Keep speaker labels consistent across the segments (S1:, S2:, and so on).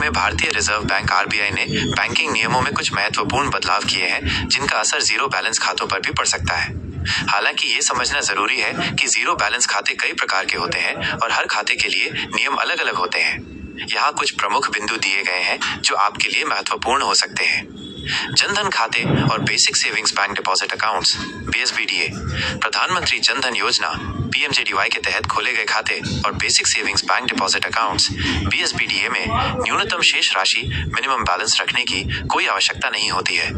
S1: में भारतीय reserve bank RBI ने बैंकिंग नियमों में कुछ महत्वपूर्ण बदलाव किए हैं, जिनका असर जीरो बैलेंस खातों पर भी पड़ सकता है। हालांकि ये समझना जरूरी है कि जीरो बैलेंस खाते कई प्रकार के होते हैं और हर खाते के लिए नियम अलग अलग होते हैं। यहाँ कुछ प्रमुख बिंदु दिए गए हैं जो आपके लिए महत्वपूर्ण हो सकते हैं। जनधन खाते और basic savings bank deposit accounts (BSBDA) प्रधानमंत्री जनधन योजना (PMJDY) के तहत खोले गए खाते और basic savings bank deposit accounts (BSBDA) में न्यूनतम शेष राशि मिनिमम बैलेंस रखने की कोई आवश्यकता नहीं होती है।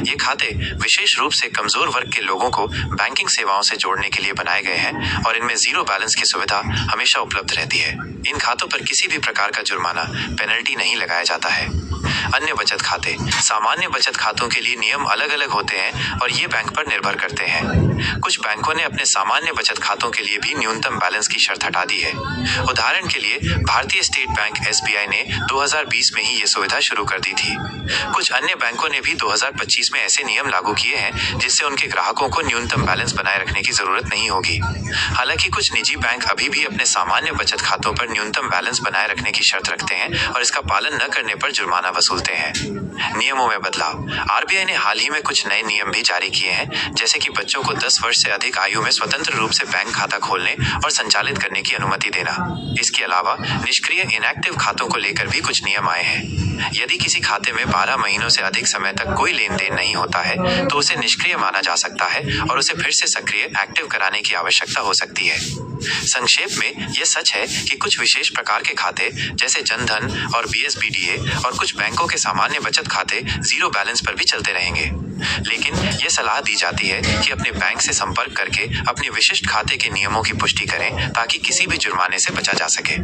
S1: ये खाते विशेष रूप से कमजोर वर्ग के लोगों को बैंकिंग सेवाओं से जोड़ने के लिए बनाए गए हैं और इनमें जीरो बैलेंस की सुविधा हमेशा उपलब्ध रहती है। इन खातों पर किसी भी प्रकार का जुर्माना पेनल्टी नहीं लगाया जाता है। अन्य बचत खाते। सामान्य बचत खातों के लिए नियम अलग अलग होते हैं और ये बैंक पर निर्भर करते हैं। कुछ बैंकों ने अपने सामान्य बचत खातों के लिए भी न्यूनतम बैलेंस की शर्त हटा दी है। उदाहरण के लिए भारतीय स्टेट बैंक (SBI) ने 2020 में ही ये सुविधा शुरू कर दी थी। कुछ अन्य बैंकों ने भी 2025 में ऐसे नियम लागू किए हैं जिससे उनके ग्राहकों को न्यूनतम बैलेंस बनाए रखने की जरूरत नहीं होगी। हालांकि कुछ निजी बैंक अभी भी अपने सामान्य बचत खातों पर न्यूनतम बैलेंस बनाए रखने की शर्त रखते हैं और इसका पालन न करने पर जुर्माना वसूलते हैं। नियमों में बदलाव। आरबीआई ने हाल ही में कुछ नए नियम भी जारी किए हैं, जैसे कि बच्चों को 10 वर्ष से अधिक आयु में स्वतंत्र रूप से बैंक खाता खोलने और संचालित करने की अनुमति देना। इसके अलावा निष्क्रिय इनएक्टिव खातों को लेकर भी कुछ नियम आए हैं। यदि किसी खाते में 12 महीनों से अधिक समय तक कोई लेन देन नहीं होता है तो उसे निष्क्रिय माना जा सकता है और उसे फिर से सक्रिय एक्टिव कराने की आवश्यकता हो सकती है। संक्षेप में यह सच है कि कुछ विशेष प्रकार के खाते जैसे जनधन और BSBDA और कुछ बैंकों के सामान्य बचत खाते जीरो बैलेंस पर भी चलते रहेंगे। लेकिन यह सलाह दी जाती है कि अपने बैंक से संपर्क करके अपने विशिष्ट खाते के नियमों की पुष्टि करें ताकि किसी भी जुर्माने से बचा जा सके।